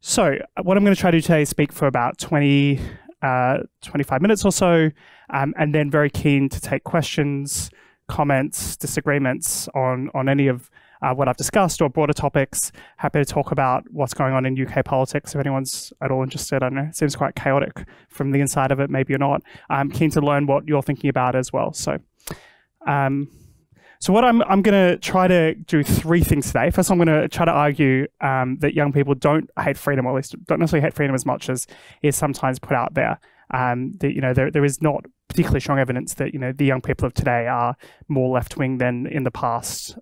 So what I'm going to try to do today is speak for about 25 minutes or so, and then very keen to take questions, comments, disagreements on any of what I've discussed or broader topics. Happy to talk about what's going on in UK politics if anyone's at all interested. I don't know, it seems quite chaotic from the inside of it. Maybe you're not. I'm keen to learn what you're thinking about as well. So what I'm going to try to do three things today. First, I'm going to try to argue that young people don't hate freedom, or at least don't necessarily hate freedom as much as is sometimes put out there. That there is not particularly strong evidence that the young people of today are more left-wing than in the past.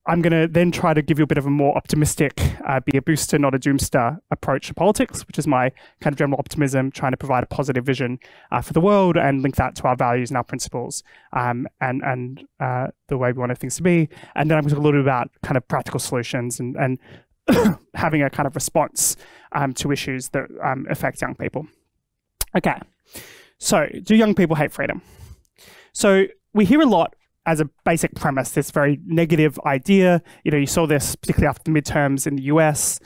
I'm going to then try to give you a bit of a more optimistic, be a booster, not a doomster approach to politics, which is my kind of general optimism, trying to provide a positive vision for the world and link that to our values and our principles and the way we want things to be. And then I'm going to talk a little bit about kind of practical solutions and having a kind of response to issues that affect young people. Okay, so do young people hate freedom? So we hear a lot as a basic premise, this very negative idea. You saw this particularly after the midterms in the US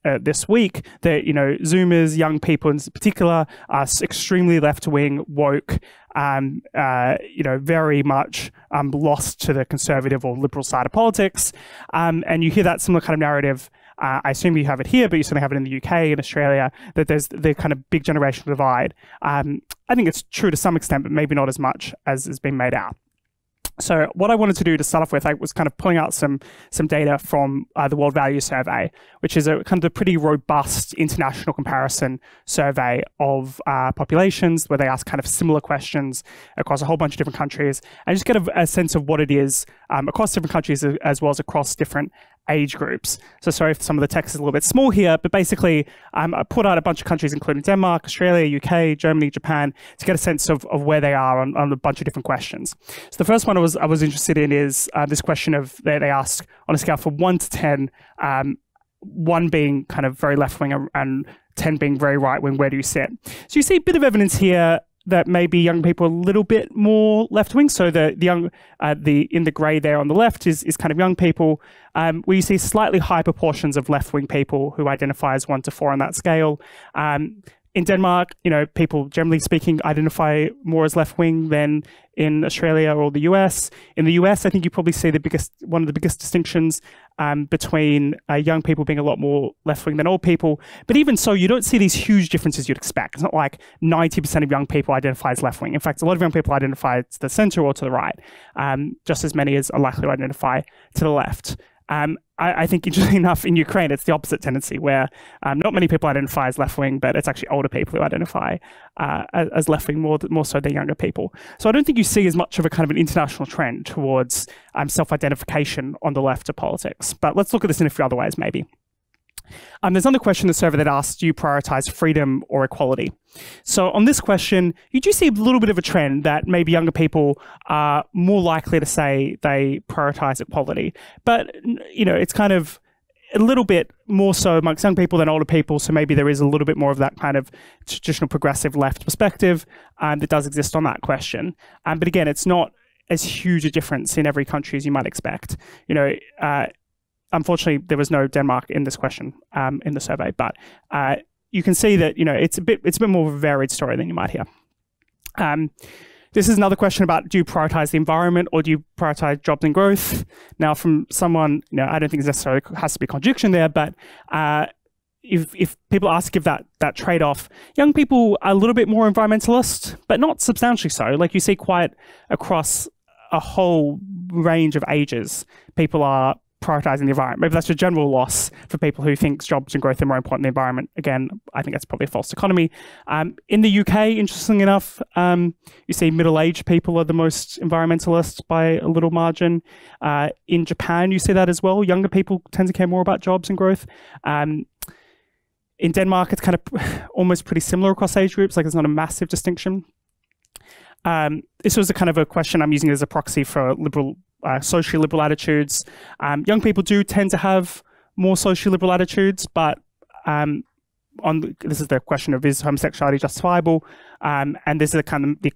this week, that, Zoomers, young people in particular, are extremely left-wing, woke, very much lost to the conservative or liberal side of politics. And you hear that similar kind of narrative. I assume you have it here, but you certainly have it in the UK and Australia, that there's the kind of big generational divide. I think it's true to some extent, but maybe not as much as has been made out. So what I wanted to do to start off with, I was kind of pulling out some data from the World Values Survey, which is a kind of a pretty robust international comparison survey of populations, where they ask kind of similar questions across a whole bunch of different countries, and just get a sense of what it is across different countries as well as across different age groups. So sorry if some of the text is a little bit small here, but basically I put out a bunch of countries, including Denmark, Australia, UK, Germany, Japan, to get a sense of where they are on a bunch of different questions. So the first one I was interested in is this question of, they ask on a scale from 1 to 10, 1 being kind of very left-wing and 10 being very right-wing, where do you sit? So you see a bit of evidence here that maybe young people are a little bit more left-wing. So the young, in the grey there on the left is kind of young people, where you see slightly high proportions of left-wing people who identify as 1 to 4 on that scale. In Denmark, people generally speaking identify more as left-wing than in Australia or the US. In the US, I think you probably see one of the biggest distinctions between young people being a lot more left-wing than old people. But even so, you don't see these huge differences you'd expect. It's not like 90% of young people identify as left-wing. In fact, a lot of young people identify to the center or to the right, just as many as are likely to identify to the left. I think, interestingly enough, in Ukraine, it's the opposite tendency, where not many people identify as left-wing, but it's actually older people who identify as left-wing more so than younger people. So I don't think you see as much of a kind of an international trend towards self-identification on the left of politics. But let's look at this in a few other ways, maybe. There's another question in the survey that asks, do you prioritize freedom or equality? So on this question, you do see a little bit of a trend that maybe younger people are more likely to say they prioritize equality. But, it's kind of a little bit more so amongst young people than older people. So maybe there is a little bit more of that kind of traditional progressive left perspective that does exist on that question. But again, it's not as huge a difference in every country as you might expect. Unfortunately, there was no Denmark in this question in the survey, but you can see that it's a bit more of a varied story than you might hear. This is another question about, do you prioritize the environment or do you prioritize jobs and growth? Now, from someone, I don't think there necessarily has to be a contradiction there, but if people ask to give that trade-off, young people are a little bit more environmentalist, but not substantially so. Like you see quite across a whole range of ages, people are prioritizing the environment. Maybe that's a general loss for people who think jobs and growth are more important than the environment. Again, I think that's probably a false dichotomy. In the UK, interestingly enough, you see middle-aged people are the most environmentalist by a little margin. In Japan, you see that as well. Younger people tend to care more about jobs and growth. In Denmark, it's kind of almost pretty similar across age groups. Like, there's not a massive distinction. This was a kind of a question I'm using as a proxy for socially liberal attitudes. Young people do tend to have more socially liberal attitudes, but this is the question of, is homosexuality justifiable? And this is the kind of the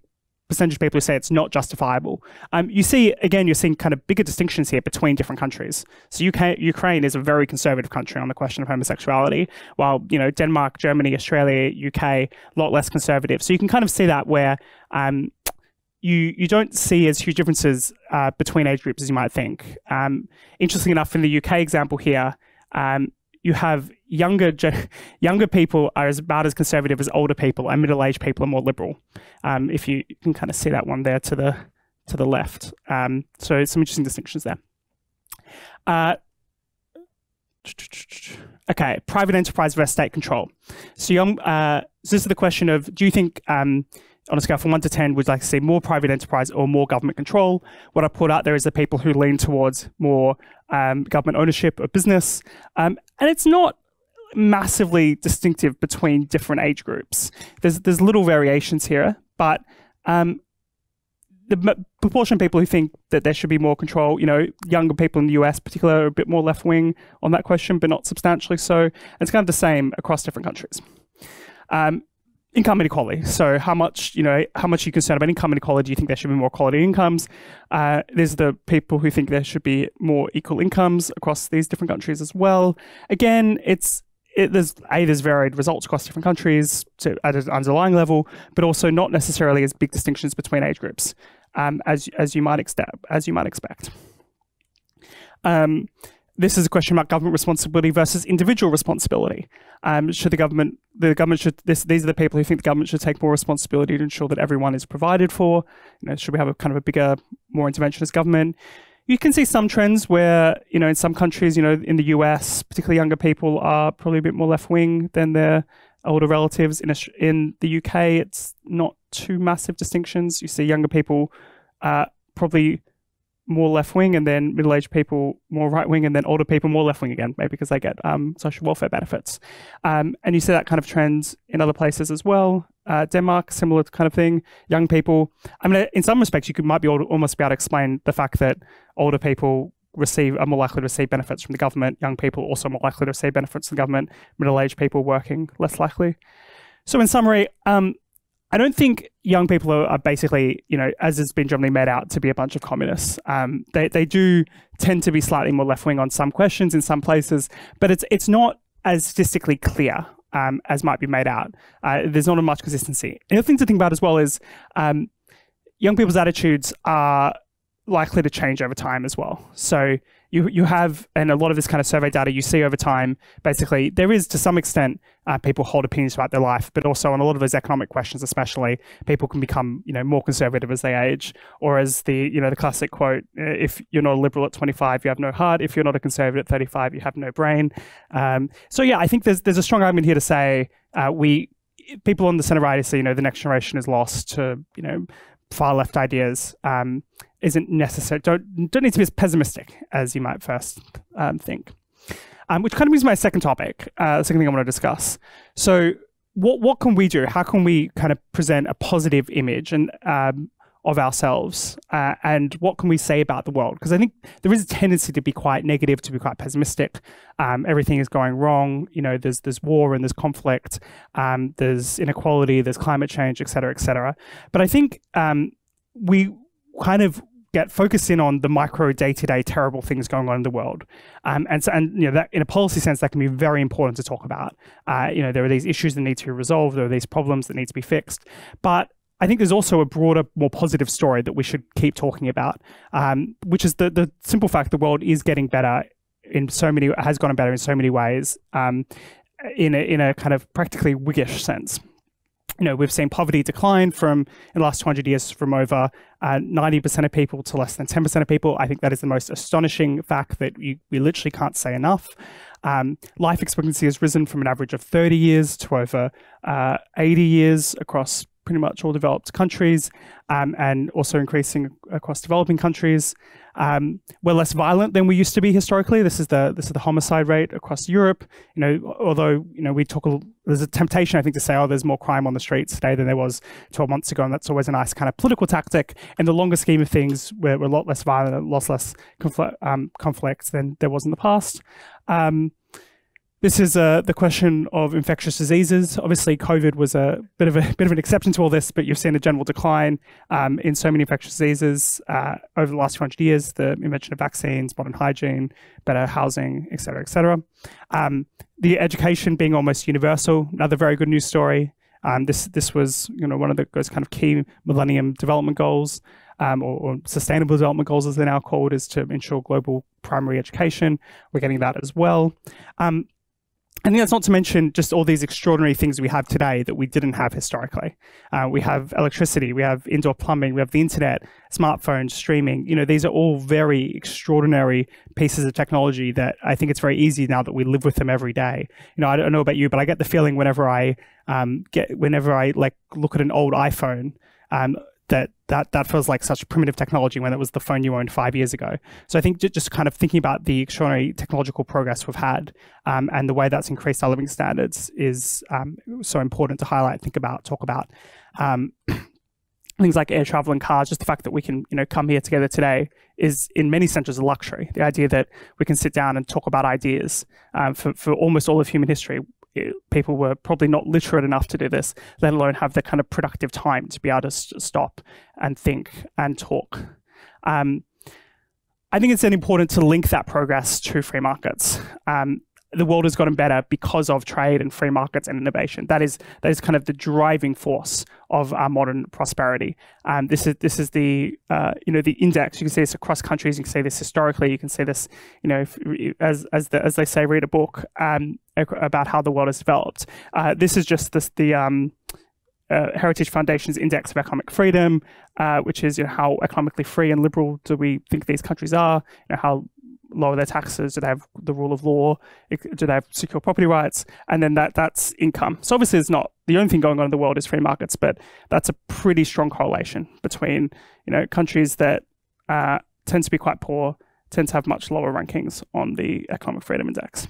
percentage of people who say it's not justifiable. You see, again, you're seeing kind of bigger distinctions here between different countries. So Ukraine is a very conservative country on the question of homosexuality, while, you know, Denmark, Germany, Australia, UK, a lot less conservative. So you can kind of see that where you don't see as huge differences between age groups as you might think. Interesting enough, in the UK example here, you have younger people are about as conservative as older people, and middle-aged people are more liberal. If you can kind of see that one there to the left. So some interesting distinctions there. Okay, private enterprise versus state control. So this is the question of, do you think, on a scale from 1 to 10, would you like to see more private enterprise or more government control? What I put out there is the people who lean towards more government ownership of business. And it's not massively distinctive between different age groups. There's little variations here, but the proportion of people who think that there should be more control, you know, younger people in the US particularly are a bit more left-wing on that question, but not substantially so. It's kind of the same across different countries. Income inequality. So how much are you concerned about income inequality? Do you think there should be more quality incomes? There's the people who think there should be more equal incomes across these different countries as well. Again, there's varied results across different countries at an underlying level, but also not necessarily as big distinctions between age groups as you might expect. This is a question about government responsibility versus individual responsibility. These are the people who think the government should take more responsibility to ensure that everyone is provided for. You know, should we have a kind of a bigger, more interventionist government? You can see some trends where, you know, in some countries, you know, in the US, particularly younger people are probably a bit more left-wing than their older relatives. In the UK, it's not too massive distinctions. You see younger people probably more left-wing, and then middle-aged people more right-wing, and then older people more left-wing again, maybe because they get social welfare benefits. And you see that kind of trend in other places as well. Denmark, similar kind of thing. Young people, I mean, in some respects, you might be almost be able to explain the fact that older people are more likely to receive benefits from the government. Young people also more likely to receive benefits from the government. Middle-aged people working less likely. So in summary, I don't think young people are basically, you know, as has been generally made out, to be a bunch of communists. They do tend to be slightly more left-wing on some questions in some places, but it's not as statistically clear as might be made out. There's not much consistency. The other thing to think about as well is young people's attitudes are likely to change over time as well. So you have, and a lot of this kind of survey data you see over time, basically there is to some extent people hold opinions about their life, but also on a lot of those economic questions especially, people can become, you know, more conservative as they age, or as the classic quote, if you're not a liberal at 25, you have no heart. If you're not a conservative at 35, you have no brain. So yeah, I think there's a strong argument here to say people on the center right say, you know, the next generation is lost to, you know, far left ideas. Isn't necessary. Don't need to be as pessimistic as you might first think. Which kind of brings me to my second topic, the second thing I want to discuss. So what can we do? How can we kind of present a positive image of ourselves? And what can we say about the world? Because I think there is a tendency to be quite negative, to be quite pessimistic. Everything is going wrong. You know, there's war and there's conflict. There's inequality, there's climate change, et cetera, et cetera. But I think we kind of get focused in on the micro day-to-day terrible things going on in the world. And you know, that in a policy sense, that can be very important to talk about. You know, there are these issues that need to be resolved, there are these problems that need to be fixed. But I think there's also a broader, more positive story that we should keep talking about, which is the simple fact the world is getting better has gotten better in so many ways, in a kind of practically Whiggish sense. You know, we've seen poverty decline in the last 200 years from over 90% of people to less than 10% of people. I think that is the most astonishing fact that we literally can't say enough. Life expectancy has risen from an average of 30 years to over 80 years across pretty much all developed countries, and also increasing across developing countries. We're less violent than we used to be historically. This is the homicide rate across Europe. You know, although, you know, there's a temptation, I think, to say, oh, there's more crime on the streets today than there was 12 months ago, and that's always a nice kind of political tactic. In the longer scheme of things, we're a lot less violent, a lot less conflict than there was in the past. This is the question of infectious diseases. Obviously, COVID was a bit of an exception to all this, but you've seen a general decline in so many infectious diseases over the last 200 years. The invention of vaccines, modern hygiene, better housing, et cetera, et cetera. The education being almost universal, another very good news story. This was one of those kind of key Millennium Development Goals, or Sustainable Development Goals as they're now called, is to ensure global primary education. We're getting that as well. And that's not to mention just all these extraordinary things we have today that we didn't have historically. We have electricity, we have indoor plumbing, we have the internet, smartphones, streaming. These are all very extraordinary pieces of technology that I think it's very easy now that we live with them every day. I don't know about you, but I get the feeling whenever I look at an old iPhone, that feels like such primitive technology when it was the phone you owned 5 years ago. So I think just kind of thinking about the extraordinary technological progress we've had and the way that's increased our living standards is so important to highlight, talk about. Things like air travel and cars, just the fact that we can come here together today is in many senses a luxury. The idea that we can sit down and talk about ideas for almost all of human history. People were probably not literate enough to do this, let alone have the kind of productive time to be able to stop and think and talk. I think it's then important to link that progress to free markets. The world has gotten better because of trade and free markets and innovation. That is kind of the driving force of our modern prosperity. This is the the index. You can see this across countries. You can see this historically. You can see this as they say, read a book about how the world has developed. This is just the Heritage Foundation's Index of Economic Freedom, which is how economically free and liberal do we think these countries are? How low are their taxes? Do they have the rule of law? Do they have secure property rights? And then that's income. So obviously it's not the only thing going on in the world is free markets, but that's a pretty strong correlation between countries that tend to be quite poor, tend to have much lower rankings on the Economic Freedom Index.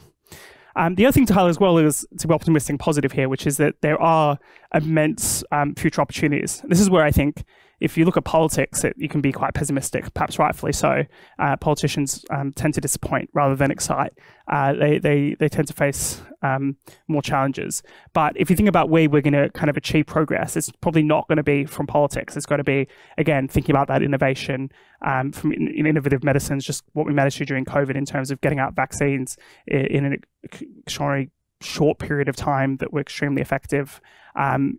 The other thing to highlight as well is to be optimistic and positive here, which is that there are immense future opportunities. This is where I think if you look at politics, you can be quite pessimistic, perhaps rightfully so. Politicians tend to disappoint rather than excite. They tend to face more challenges. But if you think about where we're going to kind of achieve progress, it's probably not going to be from politics. It's going to be, again, thinking about that innovation from innovative medicines, just what we managed to do during COVID in terms of getting out vaccines in an extraordinary short period of time that were extremely effective.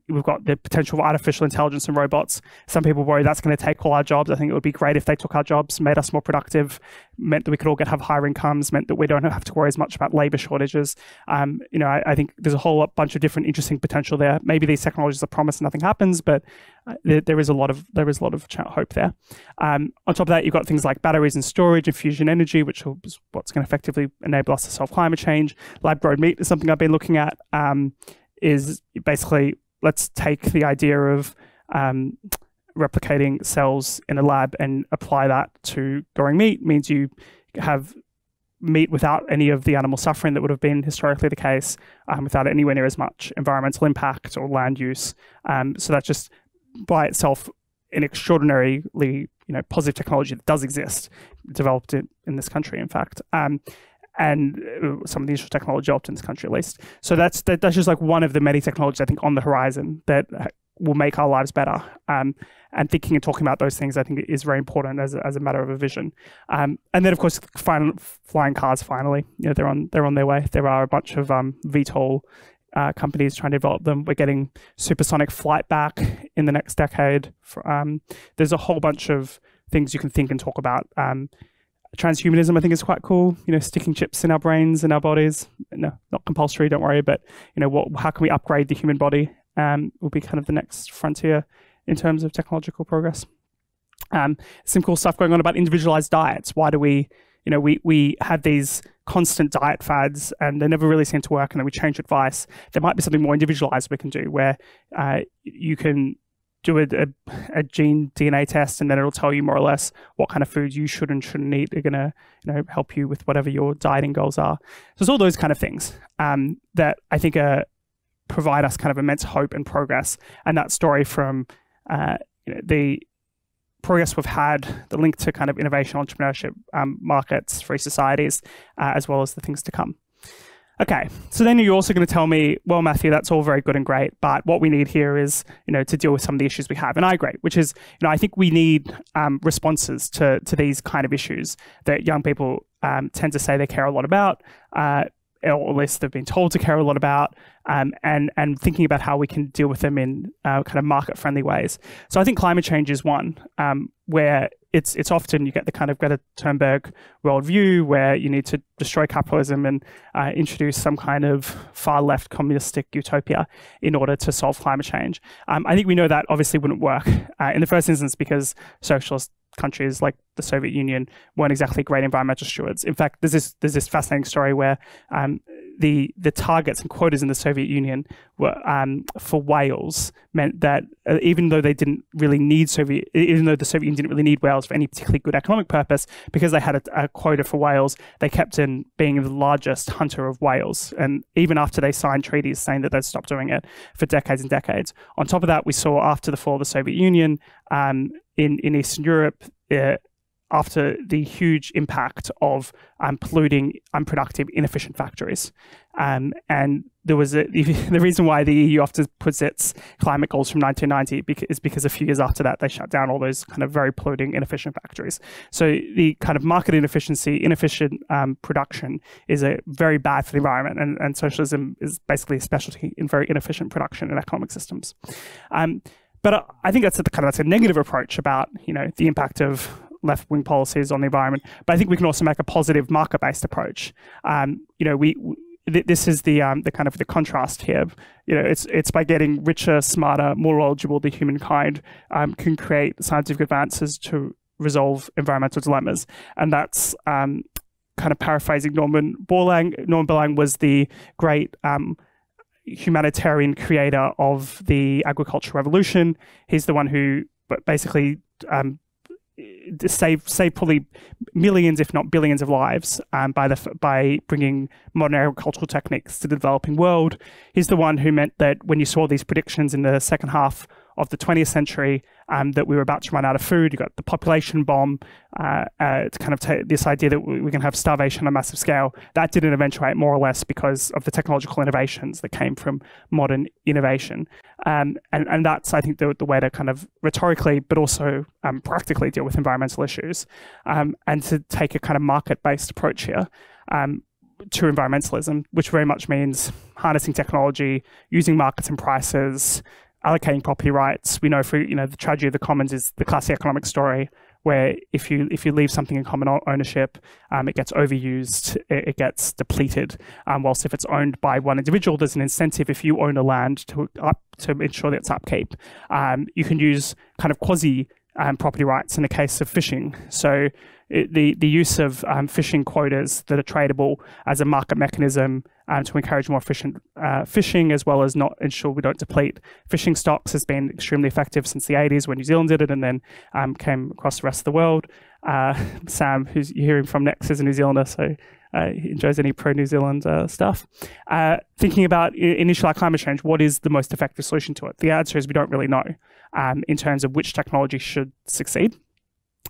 We've got the potential of artificial intelligence and robots. Some people worry that's going to take all our jobs. I think it would be great if they took our jobs, made us more productive, meant that we could all have higher incomes, meant that we don't have to worry as much about labor shortages. I think there's a whole bunch of different interesting potential there. Maybe these technologies are promised and nothing happens, but there is a lot of hope there. On top of that, you've got things like batteries and storage and fusion energy, which is what's going to effectively enable us to solve climate change. Lab-grown meat is something I've been looking at. Is basically, let's take the idea of replicating cells in a lab and apply that to growing meat. Means you have meat without any of the animal suffering that would have been historically the case, without anywhere near as much environmental impact or land use. So that's just by itself an extraordinarily positive technology that does exist, developed in this country, in fact. And some of the initial technology developed in this country, at least. So that's just like one of the many technologies I think on the horizon that will make our lives better. And thinking and talking about those things, I think, is very important as a matter of a vision. And then, of course, flying cars. Finally, they're on their way. There are a bunch of VTOL companies trying to develop them. We're getting supersonic flight back in the next decade. There's a whole bunch of things you can think and talk about. Transhumanism, I think, is quite cool. Sticking chips in our brains and our bodies. No, not compulsory, don't worry. But how can we upgrade the human body? Will be kind of the next frontier in terms of technological progress. Some cool stuff going on about individualized diets. Why do we have these constant diet fads and they never really seem to work, and then we change advice? There might be something more individualized we can do, where you can do a gene DNA test, and then it'll tell you more or less what kind of foods you should and shouldn't eat. They're going to help you with whatever your dieting goals are. So it's all those kind of things that I think provide us kind of immense hope and progress. And that story from the progress we've had, the link to kind of innovation, entrepreneurship, markets, free societies, as well as the things to come. Okay, so then you're also going to tell me, well, Matthew, that's all very good and great, but what we need here is, to deal with some of the issues we have. And I agree, which is, I think we need responses to these kind of issues that young people tend to say they care a lot about, or at least they've been told to care a lot about, and thinking about how we can deal with them in kind of market-friendly ways. So I think climate change is one where it's often you get the kind of Greta Thunberg worldview where you need to destroy capitalism and introduce some kind of far-left communistic utopia in order to solve climate change. I think we know that obviously wouldn't work in the first instance because socialist countries like the Soviet Union weren't exactly great environmental stewards. In fact, there's this fascinating story where the targets and quotas in the Soviet Union were for whales meant that even though the Soviet Union didn't really need whales for any particularly good economic purpose, because they had a quota for whales, they kept in being the largest hunter of whales. And even after they signed treaties saying that they'd stop doing it for decades and decades. On top of that, we saw after the fall of the Soviet Union in Eastern Europe, after the huge impact of polluting, unproductive, inefficient factories. And there was the reason why the EU often puts its climate goals from 1990 is because a few years after that, they shut down all those kind of very polluting, inefficient factories. So the kind of market inefficiency, inefficient production is very bad for the environment. And socialism is basically a specialty in very inefficient production and economic systems. But I think that's a negative approach about, the impact of left-wing policies on the environment. But I think we can also make a positive market-based approach. This is the kind of the contrast here. It's by getting richer, smarter, more knowledgeable that humankind can create scientific advances to resolve environmental dilemmas. And that's kind of paraphrasing Norman Borlaug. Norman Borlaug was the great humanitarian creator of the agricultural revolution. He's the one who basically saved probably millions, if not billions, of lives by bringing modern agricultural techniques to the developing world. He's the one who meant that when you saw these predictions in the second half of the 20th century that we were about to run out of food, you got the population bomb, to kind of take this idea that we can have starvation on a massive scale. That didn't eventuate more or less because of the technological innovations that came from modern innovation. And that's, I think, the way to kind of rhetorically, but also practically deal with environmental issues, and to take a kind of market-based approach here to environmentalism, which very much means harnessing technology, using markets and prices, allocating property rights. We know the tragedy of the commons is the classic economic story where if you leave something in common ownership, it gets overused, it gets depleted. Whilst if it's owned by one individual, there's an incentive if you own a land to ensure that it's upkeep. You can use kind of quasi property rights in the case of fishing. So the use of fishing quotas that are tradable as a market mechanism to encourage more efficient fishing, as well as not ensure we don't deplete fishing stocks, has been extremely effective since the 80s when New Zealand did it and then came across the rest of the world. Sam, who's you're hearing from next, is a New Zealander, so he enjoys any pro-New Zealand stuff. Thinking about initial climate change, what is the most effective solution to it? The answer is we don't really know in terms of which technology should succeed.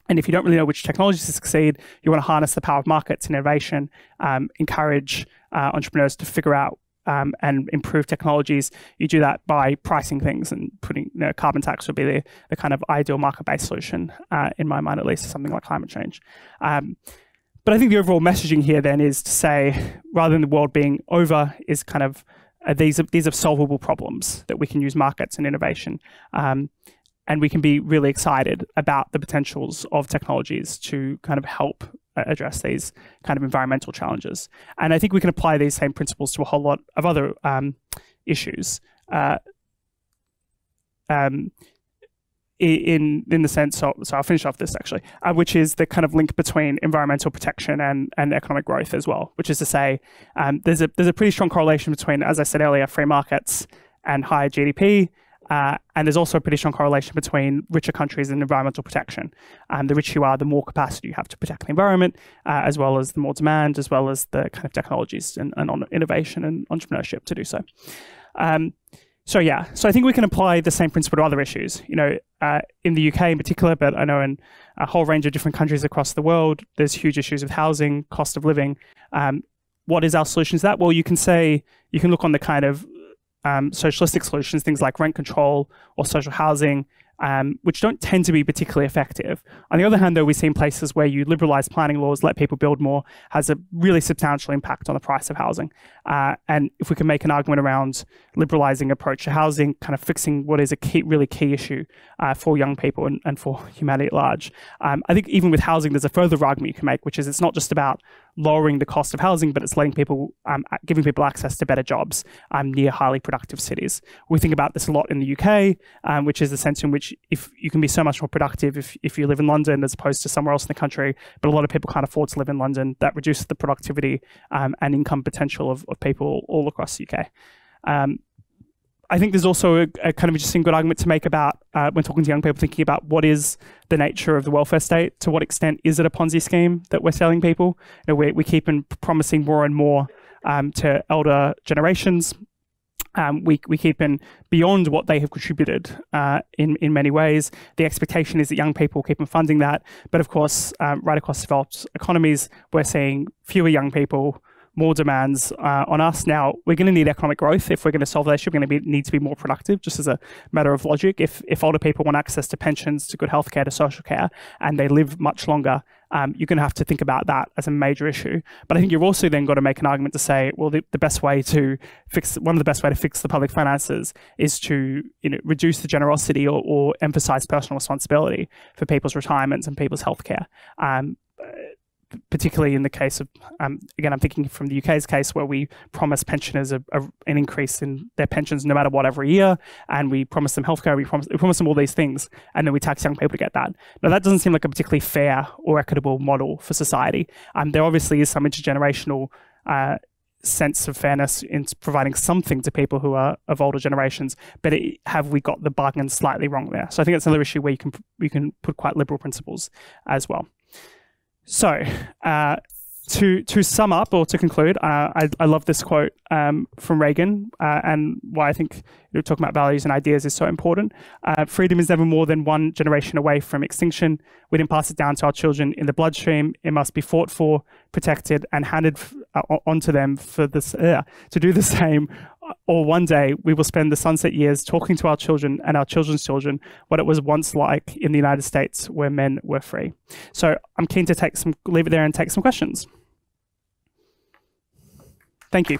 And if you don't really know which technology to succeed, you want to harness the power of markets and innovation, encourage entrepreneurs to figure out and improve technologies. You do that by pricing things and putting carbon tax would be the kind of ideal market-based solution, in my mind at least, to something like climate change. But I think the overall messaging here then is to say, rather than the world being over, is kind of these are solvable problems that we can use markets and innovation. And we can be really excited about the potentials of technologies to kind of help address these kind of environmental challenges. And I think we can apply these same principles to a whole lot of other issues. In the sense of, so I'll finish off this actually, which is the kind of link between environmental protection and economic growth as well, which is to say there's a pretty strong correlation between, as I said earlier, free markets and higher GDP. And there's also a pretty strong correlation between richer countries and environmental protection. The richer you are, the more capacity you have to protect the environment, as well as the more demand, as well as the kind of technologies and innovation and entrepreneurship to do so. So I think we can apply the same principle to other issues. In the UK in particular, but I know in a whole range of different countries across the world, there's huge issues with housing, cost of living. what is our solution to that? Well, you can look on the kind of socialistic solutions, things like rent control or social housing, which don't tend to be particularly effective. On the other hand, though, we've seen places where you liberalize planning laws, let people build more, has a really substantial impact on the price of housing. And if we can make an argument around liberalizing approach to housing, kind of fixing what is a really key issue for young people and for humanity at large, I think even with housing, there's a further argument you can make, which is it's not just about lowering the cost of housing, but it's letting people, giving people access to better jobs near highly productive cities. We think about this a lot in the UK, which is the sense in which if you can be so much more productive if you live in London as opposed to somewhere else in the country, but a lot of people can't afford to live in London. That reduces the productivity and income potential of people all across the UK. I think there's also a kind of interesting good argument to make about when talking to young people, thinking about what is the nature of the welfare state. To what extent is it a Ponzi scheme that we're selling people? You know, we keep promising more and more to elder generations. We keep in beyond what they have contributed in many ways. The expectation is that young people keep on funding that. But of course, right across developed economies, we're seeing fewer young people, more demands on us. Now, we're going to need economic growth. If we're going to solve that issue, we're going to need to be more productive, just as a matter of logic. If older people want access to pensions, to good healthcare, to social care, and they live much longer, you're going to have to think about that as a major issue. But I think you've also then got to make an argument to say, well, one of the best way to fix the public finances is to reduce the generosity or emphasize personal responsibility for people's retirements and people's healthcare. Particularly in the case of, again, I'm thinking from the UK's case where we promise pensioners an increase in their pensions no matter what every year, and we promise them healthcare, we promise them all these things, and then we tax young people to get that. Now, that doesn't seem like a particularly fair or equitable model for society. There obviously is some intergenerational sense of fairness in providing something to people who are of older generations, but have we got the bargain slightly wrong there? So I think that's another issue where you can put quite liberal principles as well. So, to sum up or to conclude, I love this quote from Reagan, and why I think talking about values and ideas is so important. Freedom is never more than one generation away from extinction. We didn't pass it down to our children in the bloodstream. It must be fought for, protected, and handed onto them for this to do the same. Or one day we will spend the sunset years talking to our children and our children's children what it was once like in the United States where men were free. So I'm keen to leave it there and take some questions. Thank you.